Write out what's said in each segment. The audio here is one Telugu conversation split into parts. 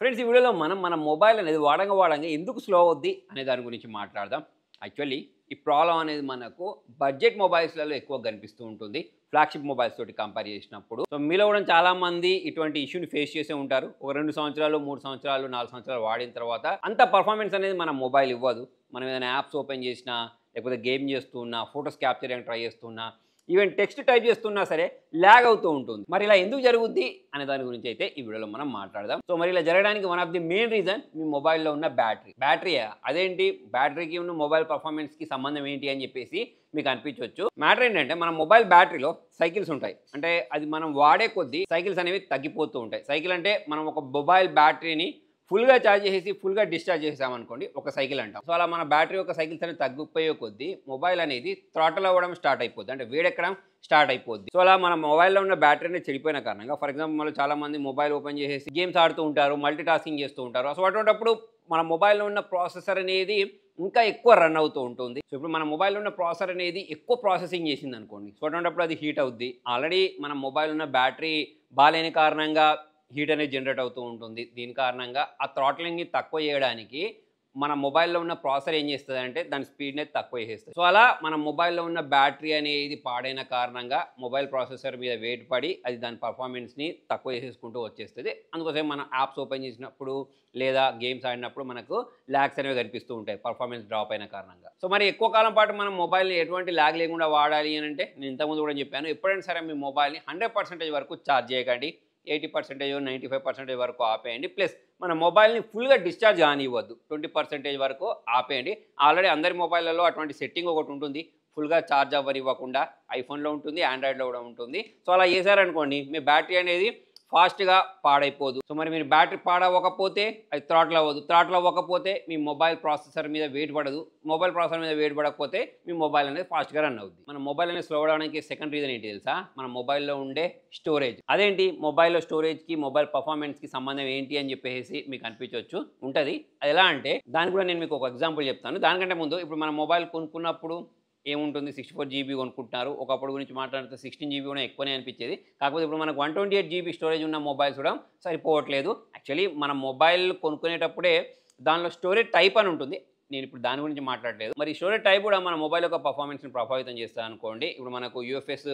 ఫ్రెండ్స్ ఈ వీడియోలో మన మొబైల్ అనేది వాడంగా ఎందుకు స్లో అవుద్ది అనే దాని గురించి మాట్లాడదాం. యాక్చువల్లీ ఈ ప్రాబ్లం అనేది మనకు బడ్జెట్ మొబైల్స్లలో ఎక్కువ కనిపిస్తూ ఉంటుంది. ఫ్లాగ్‌షిప్ మొబైల్స్ తోటి కంపేర్ చేసినప్పుడు. సో మీలో కూడా చాలామంది ఇటువంటి ఇష్యూని ఫేస్ చేసే ఉంటారు. ఒక 2 సంవత్సరాలు, 3 సంవత్సరాలు, 4 సంవత్సరాలు వాడిన తర్వాత అంత పర్ఫార్మెన్స్ అనేది మన మొబైల్ ఇవ్వదు. మనం ఏదైనా యాప్స్ ఓపెన్ చేసినా, లేకపోతే గేమ్ చేస్తూ ఉన్నా, ఫోటోస్ క్యాప్చర్ చేయడానికి ట్రై చేస్తున్నా, ఈవెన్ టెక్స్ట్ టైప్ చేస్తున్నా సరే ల్యాగ్ అవుతూ ఉంటుంది. మరి ఇలా ఎందుకు జరుగుద్ది అనే దాని గురించి అయితే ఈ వీడియోలో మనం మాట్లాడదాం. సో మరి ఇలా జరగడానికి one of the main reason మీ మొబైల్లో ఉన్న బ్యాటరీయా? అదేంటి బ్యాటరీకి ఉన్న మొబైల్ పర్ఫార్మెన్స్కి సంబంధం ఏంటి అని చెప్పేసి మీకు అనిపించవచ్చు. మ్యాటర్ ఏంటంటే మన మొబైల్ బ్యాటరీలో సైకిల్స్ ఉంటాయి. అంటే అది మనం వాడే కొద్దీ సైకిల్స్ అనేవి తగ్గిపోతూ ఉంటాయి. సైకిల్ అంటే మనం ఒక మొబైల్ బ్యాటరీని ఫుల్గా ఛార్జ్ చేసేసి ఫుల్గా డిశ్చార్జ్ చేసామనుకోండి, ఒక సైకిల్ అంటాం. సో అలా మన బ్యాటరీ యొక్క సైకిల్స్ అనేది తగ్గిపోయే కొద్దీ మొబైల్ అనేది థ్రాటల్ అవ్వడం స్టార్ట్ అయిపోద్ది, అంటే వేడెక్కడం స్టార్ట్ అయిపోద్ది. సో అలా మన మొబైల్లో ఉన్న బ్యాటరీ అనేది చెడిపోయిన కారణంగా, ఫర్ ఎగ్జాంపుల్ మనం చాలా మంది మొబైల్ ఓపెన్ చేసేసి గేమ్స్ ఆడుతూ ఉంటారు, మల్టీ టాస్కింగ్ చేస్తూ ఉంటారు. సో అటువంటిప్పుడు మన మొబైల్లో ఉన్న ప్రాసెసర్ అనేది ఇంకా ఎక్కువ రన్ అవుతూ ఉంటుంది. సో ఇప్పుడు మన మొబైల్లో ఉన్న ప్రాసెసర్ అనేది ఎక్కువ ప్రాసెసింగ్ చేసింది అనుకోండి, సో అటువంటిప్పుడు అది హీట్ అవుద్ది. ఆల్రెడీ మన మొబైల్ ఉన్న బ్యాటరీ బాలేని కారణంగా హీట్ అనేది జనరేట్ అవుతూ ఉంటుంది. దీని కారణంగా ఆ థ్రాట్లింగ్ని తక్కువ చేయడానికి మన మొబైల్లో ఉన్న ప్రాసెసర్ ఏం చేస్తుంది అంటే దాని స్పీడ్ని తక్కువ చేసేస్తుంది. సో అలా మన మొబైల్లో ఉన్న బ్యాటరీ అనేది పాడైన కారణంగా మొబైల్ ప్రాసెసర్ మీద వెయిట్ పడి అది దాని పర్ఫార్మెన్స్ని తక్కువ చేసేసుకుంటూ వచ్చేస్తుంది. అందుకోసం మనం యాప్స్ ఓపెన్ చేసినప్పుడు లేదా గేమ్స్ ఆడినప్పుడు మనకు ల్యాగ్స్ అనేవి కనిపిస్తూ ఉంటాయి, పర్ఫార్మెన్స్ డ్రాప్ అయిన కారణంగా. సో మరి ఎక్కువ కాలం పాటు మనం మొబైల్ని ఎటువంటి ల్యాగ్ లేకుండా వాడాలి అని అంటే, నేను ఇంతకుముందు కూడా చెప్పాను, ఎప్పుడైనా సరే మీ మొబైల్ని 100% వరకు ఛార్జ్ చేయకండి. 80%, 95% వరకు ఆపేయండి. ప్లస్ మన మొబైల్ని ఫుల్గా డిశ్చార్జ్ కానివ్వద్దు, 20% వరకు ఆపేయండి. ఆల్రెడీ అందరి మొబైల్లలో అటువంటి సెట్టింగ్ ఒకటి ఉంటుంది, ఫుల్గా ఛార్జ్ అవ్వనివ్వకుండా. ఐఫోన్లో ఉంటుంది, ఆండ్రాయిడ్లో కూడా ఉంటుంది. సో అలా చేశారనుకోండి, మీ బ్యాటరీ అనేది ఫాస్ట్గా పాడైపోదు. సో మరి మీరు బ్యాటరీ పాడవకపోతే అది థ్రాటిల్ అవ్వదు, థ్రాటిల్ అవ్వకపోతే మీ మొబైల్ ప్రాసెసర్ మీద వెయిట్ పడదు, మొబైల్ ప్రాసెసర్ మీద వెయిట్ పడకపోతే మీ మొబైల్ అనేది ఫాస్ట్గా రన్ అవుతుంది. మన మొబైల్ అనేది స్లో అవడానికి సెకండ్ రీజన్ ఏంటి తెలుసా? మన మొబైల్లో ఉండే స్టోరేజ్. అదేంటి మొబైల్లో స్టోరేజ్కి మొబైల్ పర్ఫార్మెన్స్కి సంబంధం ఏంటి అని చెప్పేసి మీకు అనిపించవచ్చు. ఉంటుంది. అది ఎలా అంటే దానికి కూడా నేను మీకు ఒక ఎగ్జాంపుల్ చెప్తాను. దానికంటే ముందు ఇప్పుడు మన మొబైల్ కొనుక్కున్నప్పుడు ఏముంటుంది, 64 GB కొనుక్కుంటున్నారు. ఒకప్పుడు గురించి మాట్లాడితే 16 GB కూడా ఎక్కువనే అనిపించేది. కాకపోతే ఇప్పుడు మనకు 128 GB స్టోరేజ్ ఉన్న మొబైల్స్ కూడా సరిపోవట్లేదు. యాక్చువల్లీ మన మొబైల్ కొనుక్కునేటప్పుడే దానిలో స్టోరేజ్ టైప్ అని ఉంటుంది. నేను ఇప్పుడు దాని గురించి మాట్లాడలేదు. మరి స్టోరేజ్ టైప్ కూడా మన మొబైల్ యొక్క పర్ఫార్మెన్స్ని ప్రభావితం చేస్తుంది అనుకోండి. ఇప్పుడు మనకు UFS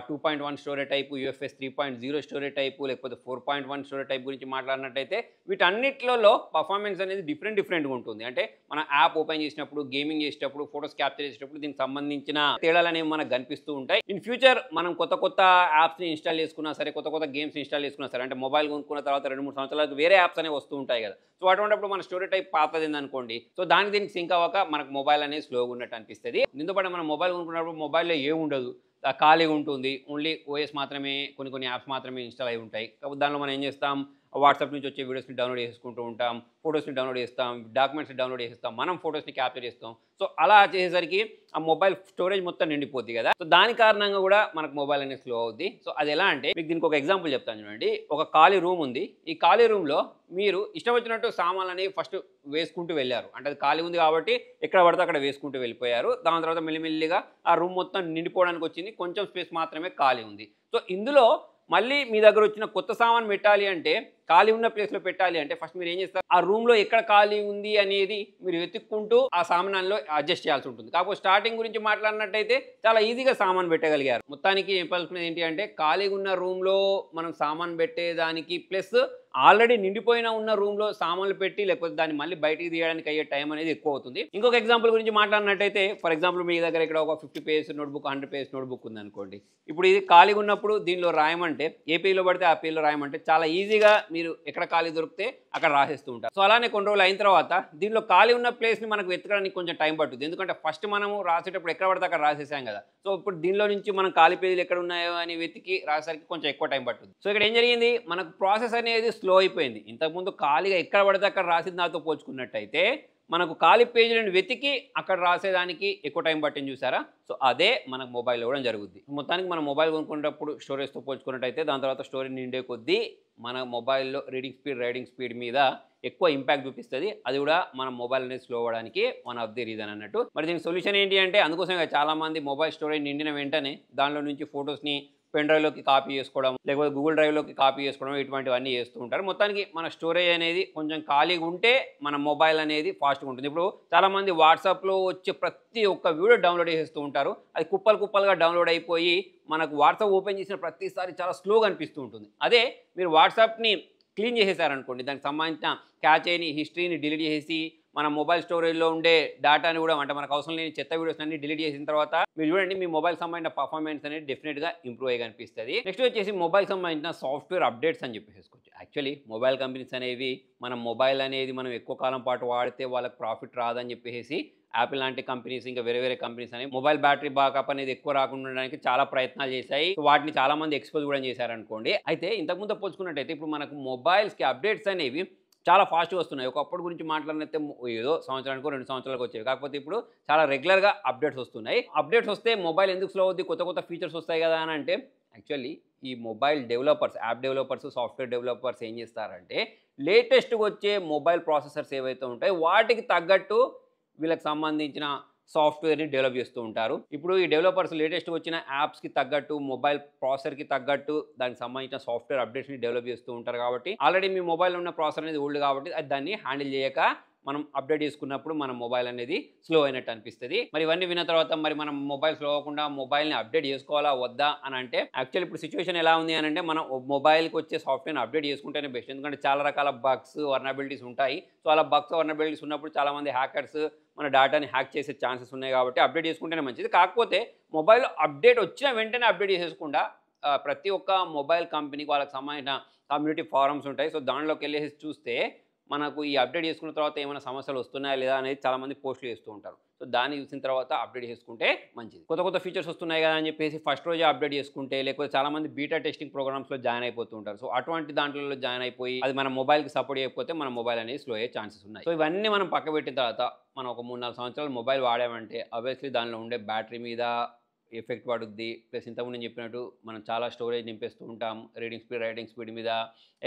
2.1 storage type, UFS 3.0 storage type, లేకపోతే 4.1 స్టోరేజ్ టైప్ గురించి మాట్లాడినట్టయితే వీటన్నిటిలో పర్ఫార్మెన్స్ అనేది డిఫరెంట్గా ఉంటుంది. అంటే మన యాప్ ఓపెన్ చేసినప్పుడు, గేమింగ్ చేసేటప్పుడు, ఫోటోస్ క్యాప్చర్ చేసేటప్పుడు దీనికి సంబంధించిన తేడాలు అనేవి మనకు కనిపిస్తూ ఉంటాయి. ఇన్ ఫ్యూచర్ మనం కొత్త యాప్స్ని ఇన్స్టాల్ చేసుకున్నా సరే, కొత్త గేమ్స్ ఇన్స్టాల్ చేసుకున్నా సరే, అంటే మొబైల్ కొనుక్కున్న తర్వాత 2-3 సంవత్సరాలకు వేరే యాప్స్ అనేవి వస్తూ ఉంటాయి కదా. సో అటువంటిప్పుడు మన స్టోరేజ్ టైప్ పాతది అనుకోండి, సో దీనికి సింక్ అవ్వక మనకు మొబైల్ అనేది స్లోగా ఉన్నట్టు అనిపిస్తుంది. దీంతో పాటు మనం మొబైల్ కొనుక్కున్నప్పుడు మొబైల్లో ఏముండదు, ఖాళీగా ఉంటుంది. ఓన్లీ ఓఎస్ మాత్రమే, కొన్ని యాప్స్ మాత్రమే ఇన్స్టాల్ అయి ఉంటాయి. కాబట్టి దానిలో మనం ఏం చేస్తాం, వాట్సాప్ నుంచి వచ్చే వీడియోస్ని డౌన్లోడ్ చేసుకుంటూ ఉంటాం, ఫొటోస్ని డౌన్లోడ్ చేస్తాం, డాక్యుమెంట్స్ని డౌన్లోడ్ చేస్తాం, మనం ఫొటోస్ని క్యాప్చర్ చేస్తాం. సో అలా చేసేసరికి ఆ మొబైల్ స్టోరేజ్ మొత్తం నిండిపోద్ది కదా. సో దాని కారణంగా కూడా మనకు మొబైల్ అనేది స్లో అవుద్ది. సో అది ఎలా అంటే మీకు దీనికి ఒక ఎగ్జాంపుల్ చెప్తాను చూడండి. ఒక ఖాళీ రూమ్ ఉంది. ఈ ఖాళీ రూమ్లో మీరు ఇష్టం వచ్చినట్టు సామాన్లు అనేవి ఫస్ట్ వేసుకుంటూ వెళ్ళారు. అంటే అది ఖాళీ ఉంది కాబట్టి ఎక్కడ పడితే అక్కడ వేసుకుంటూ వెళ్ళిపోయారు. దాని తర్వాత మెల్లిమెల్లిగా ఆ రూమ్ మొత్తం నిండిపోవడానికి వచ్చింది, కొంచెం స్పేస్ మాత్రమే ఖాళీ ఉంది. సో ఇందులో మళ్ళీ మీ దగ్గర వచ్చిన కొత్త సామాన్ పెట్టాలి అంటే, ఖాళీ ఉన్న ప్లేస్లో పెట్టాలి అంటే ఫస్ట్ మీరు ఏం చేస్తారు, ఆ రూమ్లో ఎక్కడ ఖాళీ ఉంది అనేది మీరు వెతుక్కుంటూ ఆ సామాన్లో అడ్జస్ట్ చేయాల్సి ఉంటుంది. కాకపోతే స్టార్టింగ్ గురించి మాట్లాడినట్టయితే చాలా ఈజీగా సామాన్ పెట్టగలిగారు. మొత్తానికి చెప్పాల్సినది ఏంటి అంటే, ఖాళీగా ఉన్న రూమ్లో మనం సామాన్ పెట్టేదానికి ప్లస్ ఆల్రెడీ నిండిపోయిన ఉన్న రూమ్లో సామాన్లు పెట్టి లేకపోతే దాన్ని మళ్ళీ బయటికి తీయడానికి అయ్యే టైం అనేది ఎక్కువ అవుతుంది. ఇంకొక ఎగ్జాంపుల్ గురించి మాట్లాడినట్టయితే, ఫర్ ఎగ్జాంపుల్ మీ దగ్గర ఇక్కడ ఒక 50 పేజ్ నోట్బుక్, 100 పేజ్ నోట్బుక్ ఉందనుకోండి. ఇప్పుడు ఇది ఖాళీగా ఉన్నప్పుడు దీనిలో రాయమంటే, ఏ పేజీలో పడితే ఆ పేజీలో రాయమంటే చాలా ఈజీగా మీరు ఎక్కడ ఖాళీ దొరికితే అక్కడ రాసేస్తూ ఉంటారు. సో అలానే కొన్ని రోజులు అయిన తర్వాత దీనిలో ఖాళీ ఉన్న ప్లేస్ని మనకు వెతకడానికి కొంచెం టైం పడుతుంది. ఎందుకంటే ఫస్ట్ మనము రాసేటప్పుడు ఎక్కడ పడితే అక్కడ రాసేసాం కదా. సో ఇప్పుడు దీనిలో నుంచి మనం ఖాళీ పేజీలు ఎక్కడ ఉన్నాయో అని వెతికి రాసేసరికి కొంచెం ఎక్కువ టైం పడుతుంది. సో ఇక్కడ ఏం జరిగింది, మనకు ప్రాసెస్ అనేది స్లో అయిపోయింది. ఇంతకుముందు ఖాళీగా ఎక్కడ పడితే అక్కడ రాసింది దాంతో పోల్చుకున్నట్టయితే మనకు ఖాళీ పేజీలను వెతికి అక్కడ రాసేదానికి ఎక్కువ టైం పట్టింది చూసారా. సో అదే మనకు మొబైల్ ఇవ్వడం జరుగుద్ది. మొత్తానికి మనం మొబైల్ కొనుక్కునేటప్పుడు స్టోరేజ్తో పోల్చుకున్నట్టయితే దాని తర్వాత స్టోరేజ్ నిండే కొద్దీ మన మొబైల్లో రైడింగ్ స్పీడ్ మీద ఎక్కువ ఇంపాక్ట్ చూపిస్తుంది. అది కూడా మన మొబైల్ అనేది స్లో అవ్వడానికి వన్ ఆఫ్ ది రీజన్ అన్నట్టు. మరి దీనికి సొల్యూషన్ ఏంటి అంటే, అందుకోసమే చాలామంది మొబైల్ స్టోరేజ్ నిండిన వెంటనే దానిలో నుంచి ఫొటోస్ని పెన్ డ్రైవ్లోకి కాపీ చేసుకోవడం, లేకపోతే గూగుల్ డ్రైవ్లోకి కాపీ చేసుకోవడం, ఇటువంటివన్నీ చేస్తూ ఉంటారు. మొత్తానికి మన స్టోరేజ్ అనేది కొంచెం ఖాళీగా ఉంటే మన మొబైల్ అనేది ఫాస్ట్గా ఉంటుంది. ఇప్పుడు చాలామంది వాట్సాప్లో వచ్చే ప్రతి ఒక్క వీడియో డౌన్లోడ్ చేసేస్తూ ఉంటారు. అది కుప్పలు కుప్పలుగా డౌన్లోడ్ అయిపోయి మనకు వాట్సాప్ ఓపెన్ చేసిన ప్రతిసారి చాలా స్లోగా అనిపిస్తూ ఉంటుంది. అదే మీరు వాట్సాప్ని క్లీన్ చేసేసారనుకోండి, దానికి సంబంధించిన క్యాచేని హిస్టరీని డిలీట్ చేసి మన మొబైల్ స్టోరేజ్లో ఉండే డేటాని కూడా అంటే మనకు అవసరం లేని చెత్త వీడియోస్ అన్ని డిలీట్ చేసిన తర్వాత మీరు చూడండి మీ మొబైల్ సంబంధించిన పర్ఫార్మెన్స్ అనేది డెఫినెట్గా ఇంప్రూవ్ అయ్యి కనిపిస్తుంది. నెక్స్ట్ వచ్చేసి మొబైల్ సంబంధించిన సాఫ్ట్వేర్ అప్డేట్స్ అని చెప్పేసుకోవచ్చు. యాక్చువల్లీ మొబైల్ కంపెనీస్ అనేవి మన మొబైల్ అనేది మనం ఎక్కువ కాలం పాటు వాడితే వాళ్ళకి ప్రాఫిట్ రాదని చెప్పేసి యాపిల్ లాంటి కంపెనీస్ ఇంకా వేరే వేరే కంపెనీస్ అనేవి మొబైల్ బ్యాటరీ బ్యాకప్ అనేది ఎక్కువ రాకుండా ఉండడానికి చాలా ప్రయత్నాలు చేశాయి. వాటిని చాలా మంది ఎక్స్పోజ్ కూడా చేశారనుకోండి. అయితే ఇంతకుముందు పోల్చుకున్నట్టయితే ఇప్పుడు మనకు మొబైల్స్కి అప్డేట్స్ అనేవి చాలా ఫాస్ట్గా వస్తున్నాయి. ఒకప్పుడు గురించి మాట్లాడినైతే ఏదో సంవత్సరానికో 2 సంవత్సరాలకు వచ్చేవి. కాకపోతే ఇప్పుడు చాలా రెగ్యులర్గా అప్డేట్స్ వస్తున్నాయి. అప్డేట్స్ వస్తే మొబైల్ ఎందుకు స్లో అవుద్ది, కొత్త కొత్త ఫీచర్స్ వస్తాయి కదా అని అంటే యాక్చువల్లీ ఈ mobile developers, app developers, software developers ఏం చేస్తారంటే లేటెస్ట్గా వచ్చే మొబైల్ ప్రాసెసర్స్ ఏవైతే ఉంటాయో వాటికి తగ్గట్టు వీళ్ళకి సంబంధించిన సాఫ్ట్వేర్ని డెవలప్ చేస్తూ ఉంటారు. ఇప్పుడు ఈ డెవలపర్స్ లేటెస్ట్గా వచ్చిన యాప్స్కి తగ్గట్టు మొబైల్ ప్రాసెసర్కి తగ్గట్టు దానికి సంబంధించిన సాఫ్ట్వేర్ అప్డేట్స్ని డెవలప్ చేస్తూ ఉంటారు. కాబట్టి ఆల్రెడీ మీ మొబైల్ ఉన్న ప్రాసెసర్ అనేది ఓల్డ్ కాబట్టి అది దాన్ని హ్యాండిల్ చేయక మనం అప్డేట్ చేసుకున్నప్పుడు మన మొబైల్ అనేది స్లో అయినట్టు అనిపిస్తుంది. మరి ఇవన్నీ విన్న తర్వాత మరి మనం మొబైల్ స్లో అవ్వకుండా మొబైల్ని అప్డేట్ చేసుకోవాలా వద్దా అని అంటే యాక్చువల్లీ ఇప్పుడు సిచ్యువేషన్ ఎలా ఉంది అని అంటే మనం మొబైల్కి వచ్చే సాఫ్ట్వేర్ని అప్డేట్ చేసుకుంటేనే బెస్ట్. ఎందుకంటే చాలా రకాల బగ్స్ వర్నబిలిటీస్ ఉంటాయి. సో అలా బగ్స్ వర్నబిలిటీస్ ఉన్నప్పుడు చాలామంది హ్యాకర్స్ మన డేటాని హ్యాక్ చేసే ఛాన్సెస్ ఉన్నాయి కాబట్టి అప్డేట్ చేసుకుంటేనే మంచిది. కాకపోతే మొబైల్ అప్డేట్ వచ్చిన వెంటనే అప్డేట్ చేసేసుకుండా ప్రతి ఒక్క మొబైల్ కంపెనీకి వాళ్ళకి సంబంధించిన కమ్యూనిటీ ఫారమ్స్ ఉంటాయి. సో దానిలోకి వెళ్ళేసి చూస్తే మనకు ఈ అప్డేట్ చేసుకున్న తర్వాత ఏమైనా సమస్యలు వస్తున్నాయా లేదా అనేది చాలామంది పోస్టులు చేస్తూ ఉంటారు. సో దాన్ని చూసిన తర్వాత అప్డేట్ చేసుకుంటే మంచిది. కొత్త కొత్త ఫీచర్స్ వస్తున్నాయి కదా అని చెప్పేసి ఫస్ట్ రోజే అప్డేట్ చేసుకుంటే లేకపోతే చాలామంది బీటా టెస్టింగ్ ప్రోగ్రామ్స్లో జాయిన్ అయిపోతూ ఉంటారు. సో అటువంటి దాంట్లో జాయిన్ అయిపోయి అది మన మొబైల్కి సపోర్ట్ చేయకపోతే మన మొబైల్ అనేది స్లో అయ్యే ఛాన్సెస్ ఉన్నాయి. సో ఇవన్నీ మనం పక్క పెట్టిన తర్వాత మనం ఒక 3-4 సంవత్సరాలు మొబైల్ వాడామంటే ఆబ్వియస్లీ దానిలో ఉండే బ్యాటరీ మీద ఎఫెక్ట్ పడుద్ది. ప్లస్ ఇంతకుముందు నేను చెప్పినట్టు మనం చాలా స్టోరేజ్ నింపేస్తూ ఉంటాం. రీడింగ్ స్పీడ్, రైటింగ్ స్పీడ్ మీద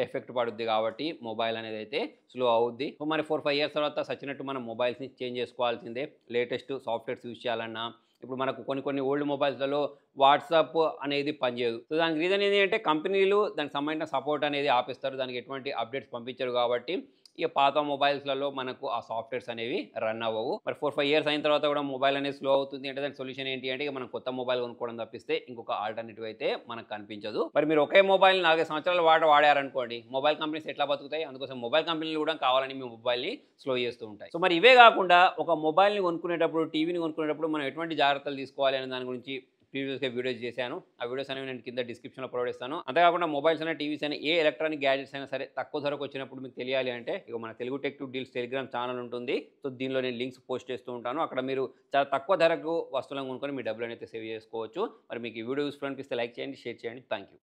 ఎఫెక్ట్ పడుద్ది కాబట్టి మొబైల్ అనేది అయితే స్లో అవుద్ది. సో మరి 4-5 ఇయర్స్ తర్వాత సచ్చినట్టు మనం మొబైల్స్ని చేంజ్ చేసుకోవాల్సిందే. లేటెస్ట్ సాఫ్ట్వేర్స్ యూజ్ చేయాలన్నా ఇప్పుడు మనకు కొన్ని ఓల్డ్ మొబైల్స్లలో వాట్సాప్ అనేది పనిచేయదు. సో దానికి రీజన్ ఏంటి అంటే కంపెనీలు దానికి సంబంధించిన సపోర్ట్ అనేది ఆపేస్తారు. దానికి ఎటువంటి అప్డేట్స్ పంపించరు కాబట్టి ఇక పాత మొబైల్స్లలో మనకు ఆ సాఫ్ట్వేర్స్ అనేవి రన్ అవ్వవు. మరి 4-5 ఇయర్స్ అయిన తర్వాత కూడా మొబైల్ అనేది స్లో అవుతుంది అంటే దానికి సొల్యూషన్ ఏంటి అంటే ఇక మనం కొత్త మొబైల్ కొనుక్కోవడం తప్పిస్తే ఇంకొక ఆల్టర్నేటివ్ అయితే మనకు కనిపించదు. మరి మీరు ఒకే మొబైల్ 4 సంవత్సరాలు వాడారనుకోండి, మొబైల్ కంపెనీస్ ఎట్లా బతుకుతాయి? అందుకోసం మొబైల్ కంపెనీలు కూడా కావాలని మీ మొబైల్ని స్లో చేస్తూ ఉంటాయి. సో మరి ఇవే కాకుండా ఒక మొబైల్ని కొనుక్కునేటప్పుడు, టీవీని కొనుక్కునేటప్పుడు మనం ఎటువంటి జాగ్రత్తలు తీసుకోవాలి అనే దాని గురించి ప్రీవియస్గా వీడియోస్ చేశాను. ఆ వీడియోస్ అనేవి నేను కింద డిస్క్రిప్షన్లో ప్రొవైడ్ చేస్తాను. అంతేకాకుండా మొబైల్స్ అయినా, టీవీస్ అయినా, ఏ ఎలక్ట్రానిక్ గ్యాడ్జెట్స్ అయినా సరే తక్కువ ధరకు వచ్చినప్పుడు మీకు తెలియాలి అంటే ఇక మన Telugu tech to deals Telegram channel ఉంటుంది. సో దీనిలో నేను లింక్స్ పోస్ట్ చేస్తూ ఉంటాను. అక్కడ మీరు చాలా తక్కువ ధరకు వస్తువులను కొనుక్కొని మీ డబ్బులు అయితే సేవ్ చేసుకోవచ్చు. మరి మీకు ఈ వీడియో యూస్ఫుల్ అనిపిస్తే లైక్ చేయండి, షేర్ చేయండి. Thank you.